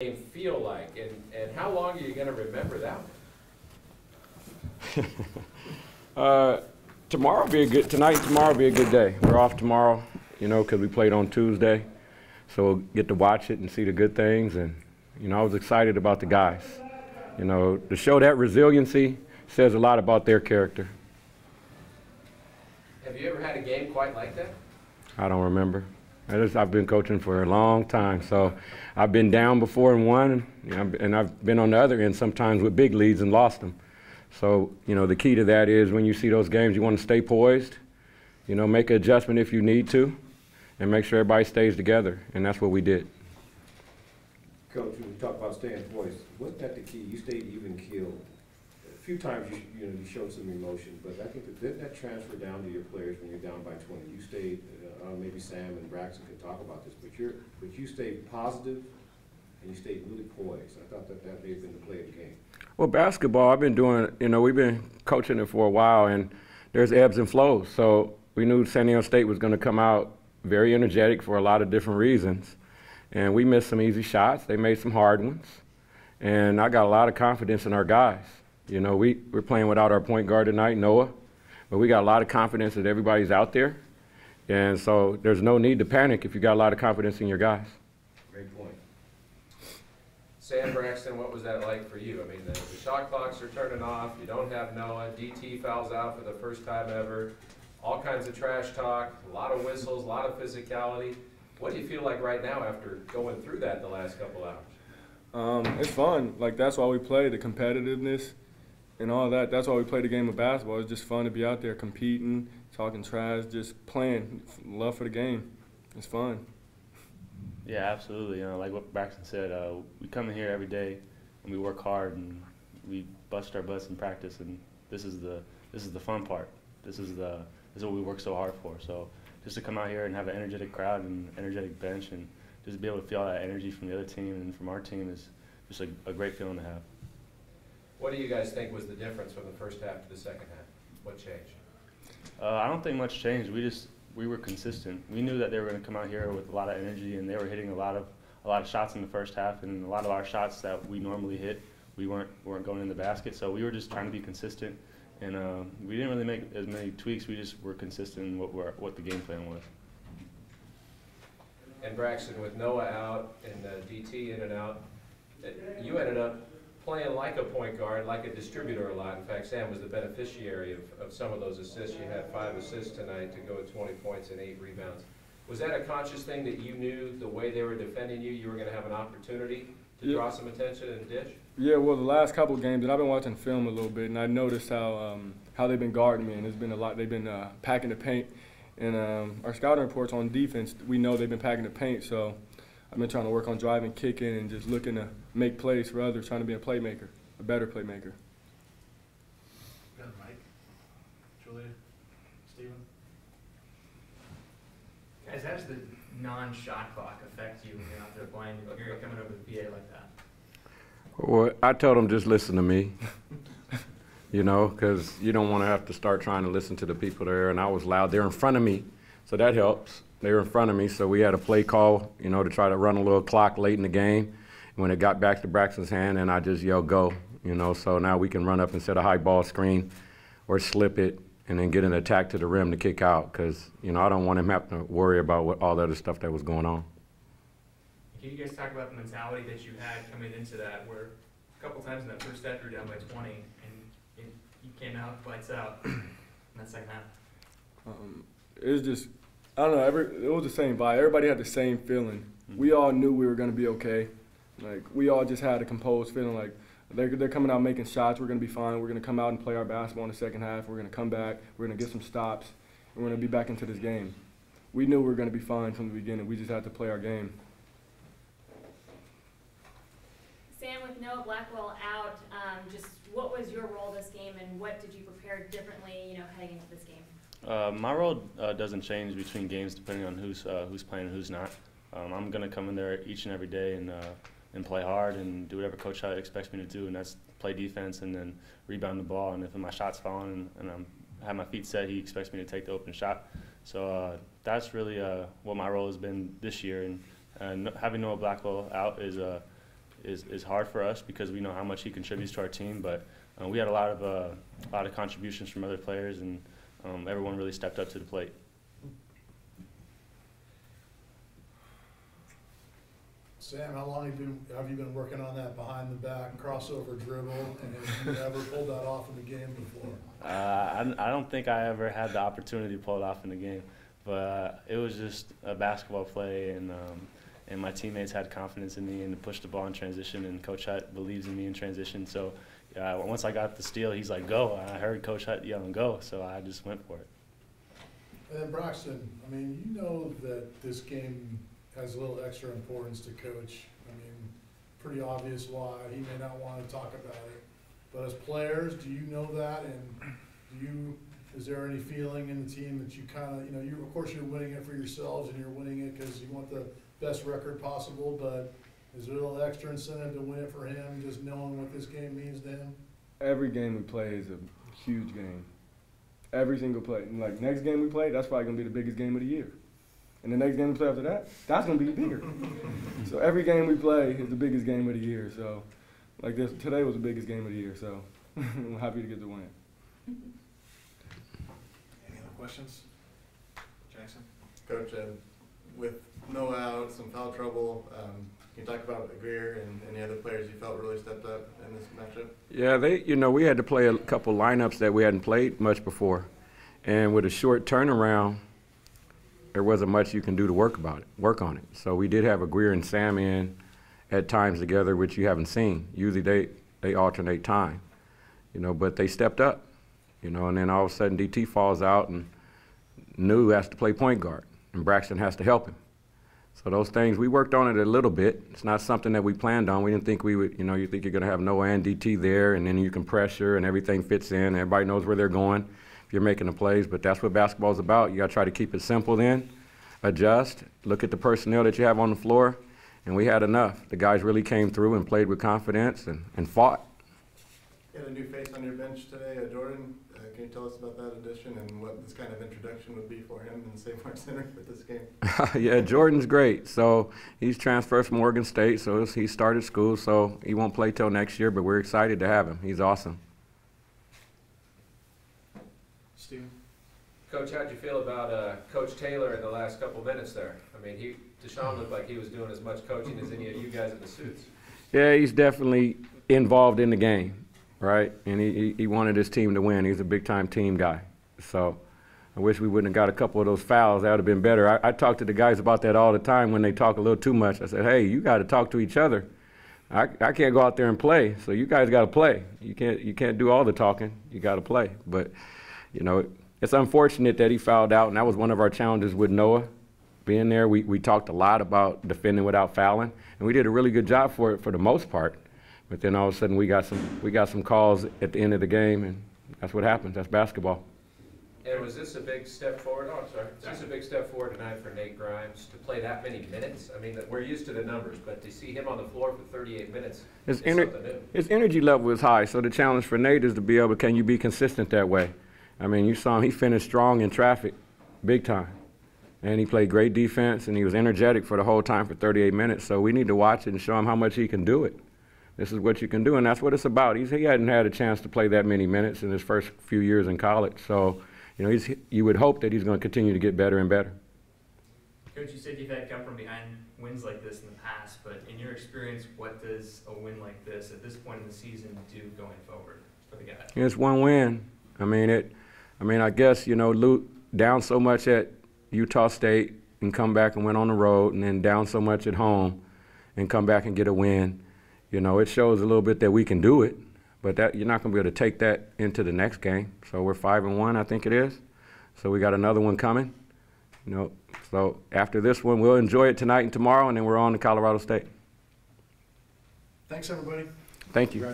game feel like, and how long are you going to remember that one? Tomorrow will be a good, tomorrow will be a good day. We're off tomorrow, because we played on Tuesday. So we'll get to watch it and see the good things. And, I was excited about the guys. To show that resiliency says a lot about their character. Have you ever had a game quite like that? I don't remember. I've been coaching for a long time, so I've been down before and won, and I've been on the other end sometimes with big leads and lost them. So, the key to that is when you see those games, you want to stay poised, make an adjustment if you need to, and make sure everybody stays together, and that's what we did. Coach, when you talk about staying poised, wasn't that the key? You stayed even keeled. A few times you showed some emotion, but I think didn't that transfer down to your players when you're down by 20? You stayed. Maybe Sam and Braxton can talk about this, but you stayed positive and you stayed really poised. I thought that may have been the play of the game. Well, basketball, I've been doing. We've been coaching it for a while, and there's ebbs and flows. So we knew San Diego State was going to come out very energetic for a lot of different reasons, and we missed some easy shots. They made some hard ones, and I got a lot of confidence in our guys. We're playing without our point guard tonight, Noah, but we got a lot of confidence that everybody's out there, and so there's no need to panic if you got a lot of confidence in your guys. Great point. Sam, Braxton, what was that like for you? I mean, the shot clocks are turning off. You don't have Noah. DT fouls out for the first time ever. All kinds of trash talk, a lot of whistles, a lot of physicality. What do you feel like right now after going through that the last couple hours? It's fun. That's why we play, the competitiveness and all that. That's why we play the game of basketball. It's just fun to be out there competing, talking trash, just playing. Love for the game. It's fun. Yeah, absolutely. Like what Braxton said, we come in here every day and we work hard and we bust our butts in practice, and this is the fun part. This is what we work so hard for. So just to come out here and have an energetic crowd and energetic bench and just be able to feel that energy from the other team and from our team is just a great feeling to have. What do you guys think was the difference from the first half to the second half? What changed? I don't think much changed. We were consistent. We knew that they were going to come out here with a lot of energy, and they were hitting a lot of shots in the first half, and a lot of our shots that we normally hit, we weren't going in the basket. So we were just trying to be consistent, and we didn't really make as many tweaks. We just were consistent in what the game plan was. And Braxton, with Noah out and DT in and out, you ended up playing like a point guard, like a distributor a lot. In fact, Sam was the beneficiary of some of those assists. You had 5 assists tonight to go at 20 points and 8 rebounds. Was that a conscious thing that you knew the way they were defending you, you were going to have an opportunity to draw some attention and dish? Yeah, well, the last couple of games, and I've been watching film a little bit, and I noticed how they've been guarding me, and it's been a lot. They've been packing the paint. And our scouting reports on defense, we know they've been packing the paint, so I've been trying to work on driving, kicking, and just looking to make plays for others, trying to be a playmaker, a better playmaker. Got Mike, Julia, Steven. Guys, how does the non-shot clock affect you when you're out there playing? You're coming over the PA like that. Well, I told them just listen to me, because you don't want to have to start trying to listen to the people there. And I was loud. They're in front of me, so that helps. They were in front of me, so we had a play call, to try to run a little clock late in the game. When it got back to Braxton's hand, and I just yelled, go, so now we can run up and set a high ball screen or slip it and then get an attack to the rim to kick out because, I don't want him to have to worry about all the other stuff that was going on. Can you guys talk about the mentality that you had coming into that where a couple times in that first half you're down by 20 and you came out, lights out in that second half? It was just, I don't know, it was the same vibe. Everybody had the same feeling. We all knew we were going to be okay. We all just had a composed feeling like they're coming out making shots. We're going to be fine. We're going to come out and play our basketball in the second half. We're going to come back. We're going to get some stops. And we're going to be back into this game. We knew we were going to be fine from the beginning. We just had to play our game. Sam, with Noah Blackwell out, just what was your role this game and what did you prepare differently, heading into this game? My role doesn't change between games depending on who's playing and who's not. I'm going to come in there each and every day and play hard and do whatever Coach expects me to do, and that's play defense and then rebound the ball. And if my shot's falling and I have my feet set, he expects me to take the open shot. So that's really what my role has been this year. And having Noah Blackwell out is is hard for us because we know how much he contributes to our team. But we had a lot of contributions from other players, and everyone really stepped up to the plate. Sam, how long have you been working on that behind the back crossover dribble, and have you ever pulled that off in the game before? I don't think I ever had the opportunity to pull it off in the game, but it was just a basketball play, and my teammates had confidence in me and to push the ball in transition, and Coach Hutt believes in me in transition. So once I got the steal, he's like, go. I heard Coach Hutt yelling, go, so I just went for it. And then Braxton, I mean, you know that this game has a little extra importance to Coach. I mean, pretty obvious why. He may not want to talk about it. But as players, do you know that? And is there any feeling in the team that you kind of, of course you're winning it for yourselves and you're winning it because you want the best record possible, but is there a little extra incentive to win it for him, just knowing what this game means to him? Every game we play is a huge game. Every single play. And like next game we play, that's probably going to be the biggest game of the year. And the next game we play after that, that's going to be bigger. So every game we play is the biggest game of the year. So like this, today was the biggest game of the year. So I'm happy to get the win. Any other questions? Jackson? Coach, with no outs, some foul trouble, can you talk about Greer and any other players you felt really stepped up in this matchup? Yeah, we had to play a couple lineups that we hadn't played much before. And with a short turnaround, there wasn't much you can do to work on it. So we did have a Greer and Sam in at times together, which you haven't seen. Usually they alternate time, but they stepped up, and then all of a sudden DT falls out and New has to play point guard and Braxton has to help him. So those things, we worked on it a little bit. It's not something that we planned on. We didn't think we would, you think you're gonna have Noah and DT there and then you can pressure and everything fits in, everybody knows where they're going if you're making the plays, but that's what basketball's about. You gotta try to keep it simple then, adjust, look at the personnel that you have on the floor, and we had enough. The guys really came through and played with confidence and fought. You had a new face on your bench today, Jordan. Can you tell us about that addition and what this kind of introduction would be for him in the Save Mart Center for this game? Yeah, Jordan's great. So he's transferred from Oregon State, so he started school, so he won't play till next year, but we're excited to have him. He's awesome. Steven? Coach, how'd you feel about Coach Taylor in the last couple minutes there? I mean, Deshaun looked like he was doing as much coaching as any of you guys in the suits. Yeah, he's definitely involved in the game, right? And he wanted his team to win. He's a big-time team guy. So I wish we wouldn't have got a couple of those fouls. That would have been better. I talk to the guys about that all the time when they talk a little too much. I said, hey, you got to talk to each other. I can't go out there and play, so you guys got to play. You can't do all the talking. You got to play. But, it's unfortunate that he fouled out, and that was one of our challenges with Noah being there. We talked a lot about defending without fouling, and we did a really good job for it for the most part. But then all of a sudden we got some calls at the end of the game, and that's what happens. That's basketball. And was this a big step forward? Oh, I'm sorry. Was this a big step forward tonight for Nate Grimes to play that many minutes? I mean, we're used to the numbers, but to see him on the floor for 38 minutes is something new. His energy level is high, so the challenge for Nate is to be able, can you be consistent that way? I mean, you saw him, he finished strong in traffic, big time. And he played great defense, and he was energetic for the whole time for 38 minutes. So we need to watch it and show him how much he can do it. This is what you can do, and that's what it's about. He hadn't had a chance to play that many minutes in his first few years in college. So, you would hope that he's going to continue to get better and better. Coach, you said you've had come from behind wins like this in the past, but in your experience, what does a win like this at this point in the season do going forward for the guy? It's one win. I guess, down so much at Utah State and come back and win on the road, and then down so much at home and come back and get a win. It shows a little bit that we can do it, but that you're not going to be able to take that into the next game. So we're 5-1, I think it is. So we got another one coming. So after this one, we'll enjoy it tonight and tomorrow, and then we're on to Colorado State. Thanks, everybody. Thank you.